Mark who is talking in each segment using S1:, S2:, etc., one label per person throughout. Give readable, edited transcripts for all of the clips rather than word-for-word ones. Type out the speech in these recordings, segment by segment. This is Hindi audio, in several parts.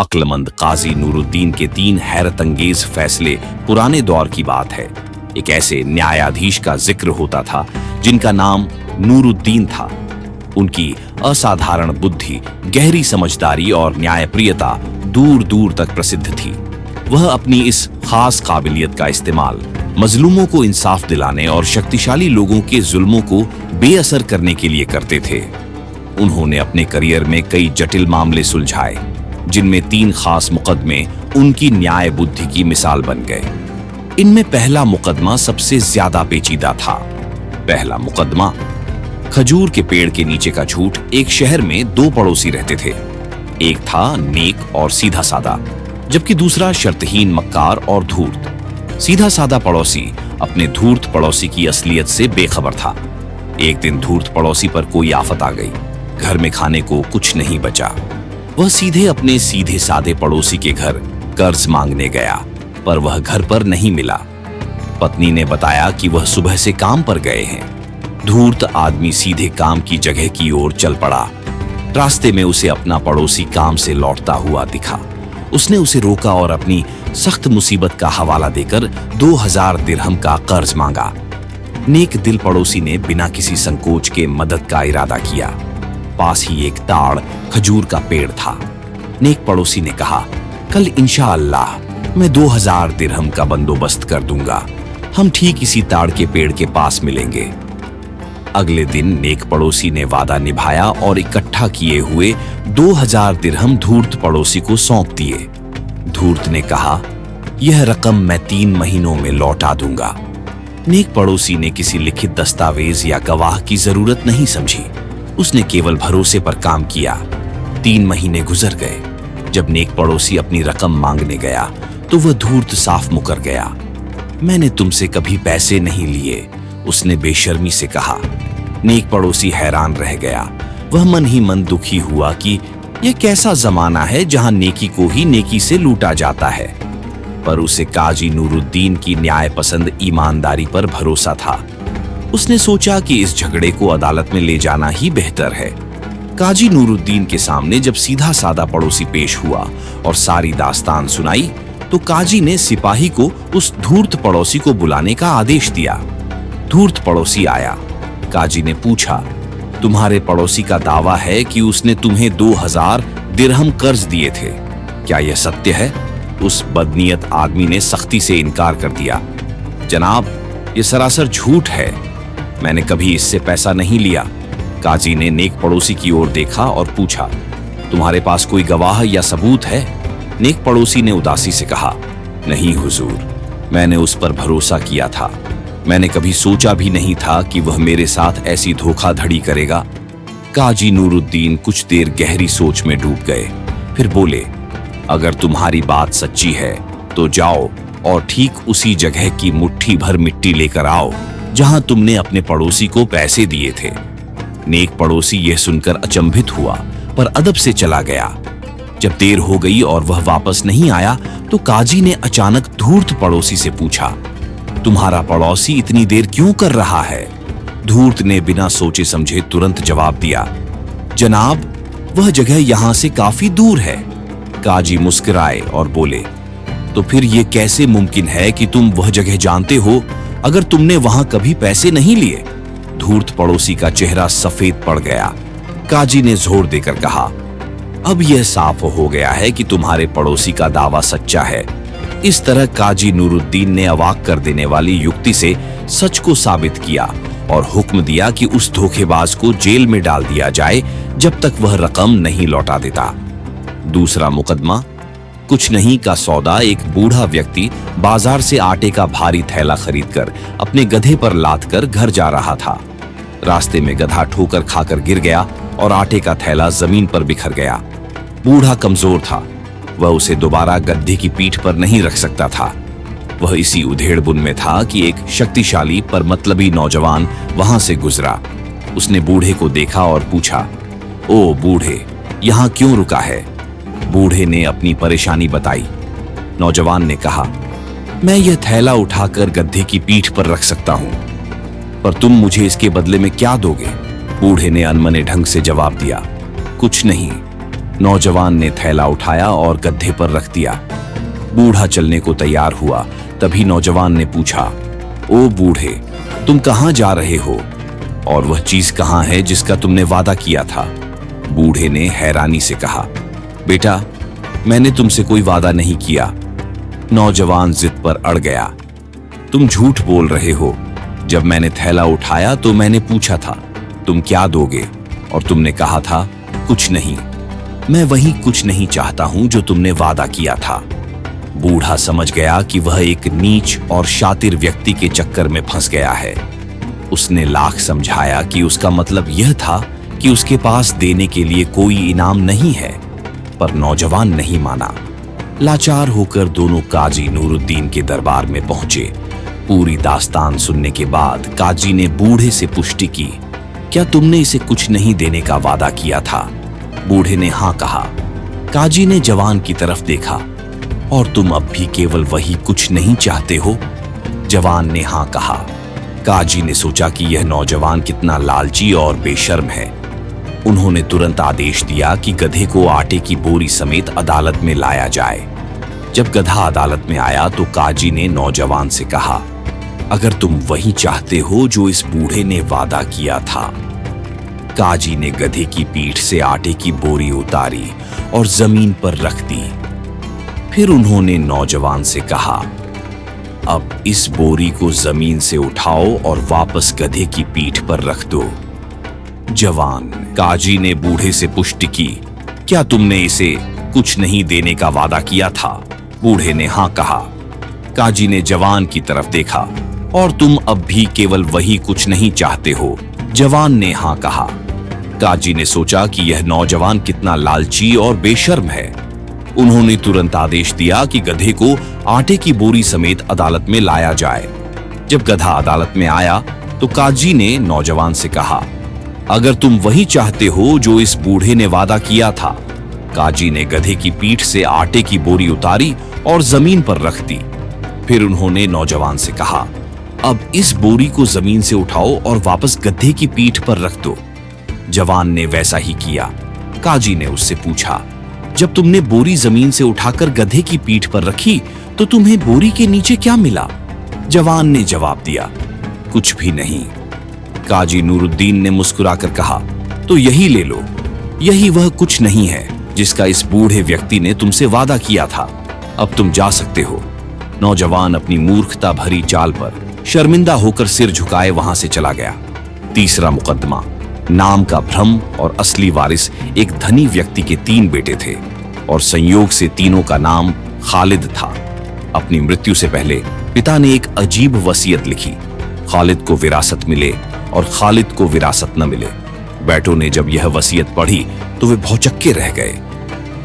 S1: अक्लमंद काजी नूरुद्दीन के 3 हैरत अंगेज फैसले पुराने दौर की बात है। एक ऐसे न्यायाधीश का जिक्र होता था जिनका नाम नूरुद्दीन था। उनकी असाधारण बुद्धि, गहरी समझदारी और न्यायप्रियता दूर दूर तक प्रसिद्ध थी। वह अपनी इस खास काबिलियत का इस्तेमाल मजलूमों को इंसाफ दिलाने और शक्तिशाली लोगों के जुल्मों को बेअसर करने के लिए करते थे। उन्होंने अपने करियर में कई जटिल मामले सुलझाए, जिनमें 3 खास मुकदमे उनकी न्याय बुद्धि की मिसाल बन गए। इनमें पहला मुकदमा सबसे ज्यादा पेचीदा था। पहला मुकदमा, खजूर के पेड़ के नीचे का झूठ। एक शहर में 2 पड़ोसी रहते थे। एक था नेक और सीधा सादा, जबकि दूसरा शर्तहीन, मक्कार और धूर्त। सीधा सादा पड़ोसी अपने धूर्त पड़ोसी की असलियत से बेखबर था। एक दिन धूर्त पड़ोसी पर कोई आफत आ गई। घर में खाने को कुछ नहीं बचा। वह सीधे अपने सीधे सादे पड़ोसी के घर कर्ज मांगने गया, पर वह घर पर नहीं मिला। पत्नी ने बताया कि वह सुबह से काम पर गए हैं। धूर्त आदमी सीधे काम की जगह की ओर चल पड़ा। रास्ते में उसे अपना पड़ोसी काम से लौटता हुआ दिखा। उसने उसे रोका और अपनी सख्त मुसीबत का हवाला देकर 2000 दिरहम का कर्ज मांगा। नेक दिल पड़ोसी ने बिना किसी संकोच के मदद का इरादा किया। पास ही एक ताड़ खजूर का पेड़ था। नेक पड़ोसी ने कहा, कल इंशाअल्लाह मैं 2000 दिरहम का बंदोबस्त कर दूंगा। हम ठीक इसी ताड़ के पेड़ के पास मिलेंगे। अगले दिन नेक पड़ोसी ने वादा निभाया और इकट्ठा किए हुए 2000 दिरहम धूर्त पड़ोसी को सौंप दिए। धूर्त ने कहा, यह रकम मैं 3 महीनों में लौटा दूंगा। नेक पड़ोसी ने किसी लिखित दस्तावेज या गवाह की जरूरत नहीं समझी। उसने केवल भरोसे पर काम किया। 3 महीने गुजर गए। जब नेक पड़ोसी अपनी रकम मांगने गया तो वह धूर्त साफ मुकर गया। मैंने तुमसे कभी पैसे नहीं लिए, उसने बेशर्मी से कहा। नेक पड़ोसी हैरान रह गया। वह मन ही मन दुखी हुआ कि यह कैसा जमाना है जहां नेकी को ही नेकी से लूटा जाता है। पर उसे काजी नूरुद्दीन की न्याय पसंद ईमानदारी पर भरोसा था। उसने सोचा कि इस झगड़े को अदालत में ले जाना ही बेहतर है। काजी नूरुद्दीन के सामने जब सीधा सादा पड़ोसी पेश हुआ और सारी दास्तान सुनाई, तो काजी ने सिपाही को उस धूर्त पड़ोसी को बुलाने का आदेश दिया। धूर्त पड़ोसी आया। काजी ने पूछा, तुम्हारे पड़ोसी का दावा है कि उसने तुम्हें 2000 दिरहम कर्ज दिए थे, क्या यह सत्य है? उस बदनीयत आदमी ने सख्ती से इनकार कर दिया। जनाब, यह सरासर झूठ है। मैंने कभी इससे पैसा नहीं लिया। काजी ने नेक पड़ोसी की ओर देखा और पूछा, तुम्हारे पास कोई गवाह या सबूत है? नेक पड़ोसी ने उदासी से कहा, नहीं हुजूर, मैंने उस पर भरोसा किया था। मैंने कभी सोचा भी नहीं था कि वह मेरे साथ ऐसी धोखाधड़ी करेगा। काजी नूरुद्दीन कुछ देर गहरी सोच में डूब गए। फिर बोले, अगर तुम्हारी बात सच्ची है तो जाओ और ठीक उसी जगह की मुट्ठी भर मिट्टी लेकर आओ जहां तुमने अपने पड़ोसी को पैसे दिए थे। नेक पड़ोसी यह सुनकर अचंभित हुआ, पर अदब से चला गया। जब देर हो गई और वह वापस नहीं आया तो काजी ने अचानक धूर्त पड़ोसी से पूछा, तुम्हारा पड़ोसी इतनी देर क्यों कर रहा है? धूर्त ने बिना सोचे समझे तुरंत जवाब दिया, जनाब, वह जगह यहां से काफी दूर है। काजी मुस्कुराए और बोले, तो फिर यह कैसे मुमकिन है कि तुम वह जगह जानते हो अगर तुमने वहां कभी पैसे नहीं लिए? धूर्त पड़ोसी का चेहरा सफेद पड़ गया। काजी ने जोर देकर कहा, अब यह साफ हो गया है कि तुम्हारे पड़ोसी का दावा सच्चा है। इस तरह काजी नूरुद्दीन ने अवाक कर देने वाली युक्ति से सच को साबित किया और हुक्म दिया कि उस धोखेबाज को जेल में डाल दिया जाए जब तक वह रकम नहीं लौटा देता। दूसरा मुकदमा, कुछ नहीं का सौदा। एक बूढ़ा व्यक्ति बाजार से आटे का भारी थैला खरीदकर अपने गधे पर लादकर घर जा रहा था। रास्ते में गधा ठोकर खाकर गिर गया और आटे का थैला जमीन पर बिखर गया। बूढ़ा कमजोर था, वह उसे दोबारा गधे की पीठ पर नहीं रख सकता था। वह इसी उधेड़बुन में था कि एक शक्तिशाली पर मतलबी नौजवान वहां से गुजरा। उसने बूढ़े को देखा और पूछा, ओ बूढ़े, यहां क्यों रुका है? बूढ़े ने अपनी परेशानी बताई। नौजवान ने कहा, मैं यह थैला उठाकर गधे की पीठ पर रख सकता हूं, पर तुम मुझे इसके बदले में क्या दोगे? बूढ़े ने अनमने ढंग से जवाब दिया, कुछ नहीं। नौजवान ने थैला उठाया और गड्ढे पर रख दिया। बूढ़ा चलने को तैयार हुआ। तभी नौजवान ने पूछा, ओ बूढ़े, तुम कहाँ जा रहे हो और वह चीज कहाँ है जिसका तुमने वादा किया था? बूढ़े ने हैरानी से कहा, बेटा, मैंने तुमसे कोई वादा नहीं किया। नौजवान जिद पर अड़ गया, तुम झूठ बोल रहे हो। जब मैंने थैला उठाया तो मैंने पूछा था तुम क्या दोगे और तुमने कहा था कुछ नहीं। मैं वही कुछ नहीं चाहता हूं जो तुमने वादा किया था। बूढ़ा समझ गया कि वह एक नीच और शातिर व्यक्ति के चक्कर में फंस गया है। उसने लाख समझाया कि उसका मतलब यह था कि उसके पास देने के लिए कोई इनाम नहीं है, पर नौजवान नहीं माना। लाचार होकर दोनों काजी नूरुद्दीन के दरबार में पहुंचे। पूरी दास्तान सुनने के बाद काजी ने बूढ़े से पुष्टि की, क्या तुमने इसे कुछ नहीं देने का वादा किया था? बूढ़े ने हाँ कहा। काजी ने जवान की तरफ देखा, और तुम अब भी केवल वही कुछ नहीं चाहते हो? जवान ने हाँ कहा। काजी ने सोचा कि यह नौजवान कितना लालची और बेशर्म है। उन्होंने तुरंत आदेश दिया कि गधे को आटे की बोरी समेत अदालत में लाया जाए। जब गधा अदालत में आया तो काजी ने नौजवान से कहा, अगर तुम वही चाहते हो जो इस बूढ़े ने वादा किया था। काजी ने गधे की पीठ से आटे की बोरी उतारी और जमीन पर रख दी। फिर उन्होंने नौजवान से कहा, अब इस बोरी को जमीन से उठाओ और वापस गधे की पीठ पर रख दो। जवान, काजी ने बूढ़े से पुष्टि की, क्या तुमने इसे कुछ नहीं देने का वादा किया था? बूढ़े ने हाँ कहा। काजी ने जवान की तरफ देखा, और तुम अब भी केवल वही कुछ नहीं चाहते हो? जवान ने हाँ कहा। काजी ने सोचा कि यह नौजवान कितना लालची और बेशर्म है। उन्होंने तुरंत आदेश दिया कि गधे को आटे की बोरी समेत अदालत में लाया जाए। जब गधा अदालत में आया तो काजी ने नौजवान से कहा, अगर तुम वही चाहते हो जो इस बूढ़े ने वादा किया था। काजी ने गधे की पीठ से आटे की बोरी उतारी और जमीन पर रख दी। फिर उन्होंने नौजवान से कहा, अब इस बोरी को जमीन से उठाओ और वापस गधे की पीठ पर रख दो। जवान ने वैसा ही किया। काजी ने उससे पूछा, जब तुमने बोरी जमीन से उठाकर गधे की पीठ पर रखी तो तुम्हें बोरी के नीचे क्या मिला? जवान ने जवाब दिया, कुछ भी नहीं। काजी नूरुद्दीन ने मुस्कुराकर कहा, तो यही ले लो। यही वह कुछ नहीं है जिसका इस बूढ़े व्यक्ति ने तुमसे वादा किया था। अब तुम जा सकते हो। नौजवान अपनी मूर्खता भरी चाल पर शर्मिंदा होकर सिर झुकाए वहां से चला गया। तीसरा मुकदमा, नाम का भ्रम और असली वारिस एक धनी व्यक्ति के 3 बेटे थे और संयोग से तीनों का नाम खालिद था। अपनी मृत्यु से पहले पिता ने एक अजीब वसीयत लिखी, खालिद को विरासत मिले और खालिद को विरासत न मिले। बेटों ने जब यह वसीयत पढ़ी तो वे भौचक्के रह गए।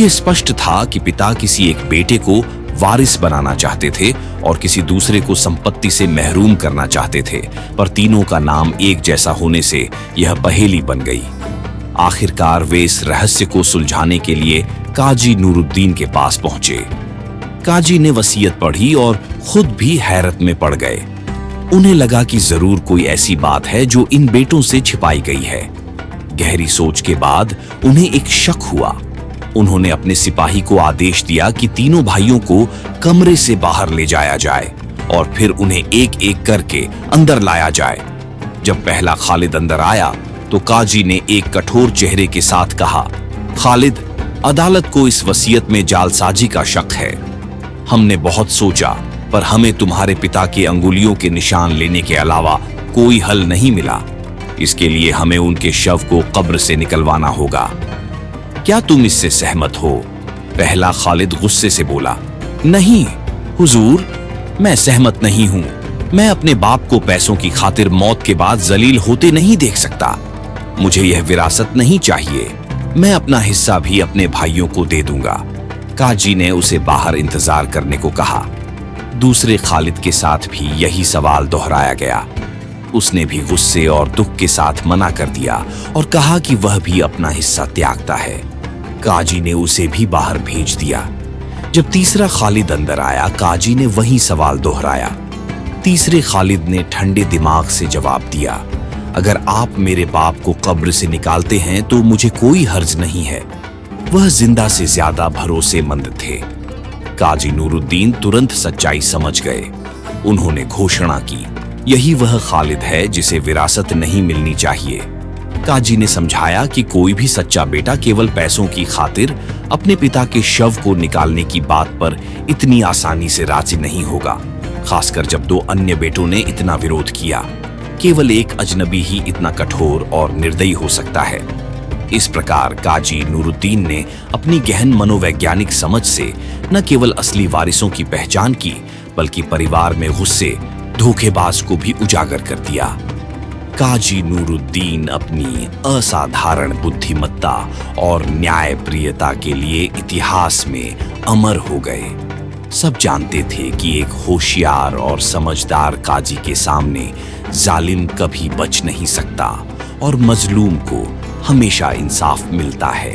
S1: यह स्पष्ट था कि पिता किसी एक बेटे को वारिस बनाना चाहते थे और किसी दूसरे को संपत्ति से महरूम करना चाहते थे, पर तीनों का नाम एक जैसा होने से यह पहेली बन गई। आखिरकार वे इस रहस्य को सुलझाने के लिए काजी नूरुद्दीन के पास पहुंचे। काजी ने वसीयत पढ़ी और खुद भी हैरत में पड़ गए। उन्हें लगा कि जरूर कोई ऐसी बात है जो इन बेटों से छिपाई गई है। गहरी सोच के बाद उन्हें एक शक हुआ। उन्होंने अपने सिपाही को आदेश दिया कि तीनों भाइयों को कमरे से बाहर ले जाया जाए और फिर उन्हें एक एक करके अंदर लाया जाए। जब पहला खालिद अंदर आया तो काजी ने एक कठोर चेहरे के साथ कहा, खालिद, अदालत को इस वसीयत में जालसाजी का शक है। हमने बहुत सोचा पर हमें तुम्हारे पिता के अंगुलियों के निशान लेने के अलावा कोई हल नहीं मिला। इसके लिए हमें उनके शव को कब्र से निकलवाना होगा। क्या तुम इससे सहमत हो? पहला खालिद गुस्से से बोला, नहीं हुजूर, मैं सहमत नहीं हूं। मैं अपने बाप को पैसों की खातिर मौत के बाद जलील होते नहीं देख सकता। मुझे यह विरासत नहीं चाहिए। मैं अपना हिस्सा भी अपने भाइयों को दे दूंगा। काजी ने उसे बाहर इंतजार करने को कहा। दूसरे खालिद के साथ भी यही सवाल दोहराया गया। उसने भी गुस्से और दुख के साथ मना कर दिया और कहा कि वह भी अपना हिस्सा त्यागता है। काजी ने उसे भी बाहर भेज दिया। जब तीसरा खालिद अंदर आया, काजी ने वही सवाल दोहराया। तीसरे खालिद ने ठंडे दिमाग से जवाब दिया, अगर आप मेरे बाप को कब्र से निकालते हैं तो मुझे कोई हर्ज नहीं है। वह जिंदा से ज्यादा भरोसेमंद थे। काजी नूरुद्दीन तुरंत सच्चाई समझ गए। उन्होंने घोषणा की, यही वह खालिद है जिसे विरासत नहीं मिलनी चाहिए। काजी ने समझाया कि कोई भी सच्चा बेटा केवल पैसों की खातिर अपने पिता के शव को निकालने की बात पर इतनी आसानी से राजी नहीं होगा, खासकर जब 2 अन्य बेटों ने इतना विरोध किया। केवल एक अजनबी ही इतना कठोर और निर्दयी हो सकता है। इस प्रकार काजी नूरुद्दीन ने अपनी गहन मनोवैज्ञानिक समझ से न केवल असली वारिसों की पहचान की, बल्कि परिवार में गुस्से, धोखेबाज को भी उजागर कर दिया। काजी नूरुद्दीन अपनी असाधारण बुद्धिमत्ता और न्यायप्रियता के लिए इतिहास में अमर हो गए। सब जानते थे कि एक होशियार और समझदार काजी के सामने जालिम कभी बच नहीं सकता और मजलूम को हमेशा इंसाफ मिलता है।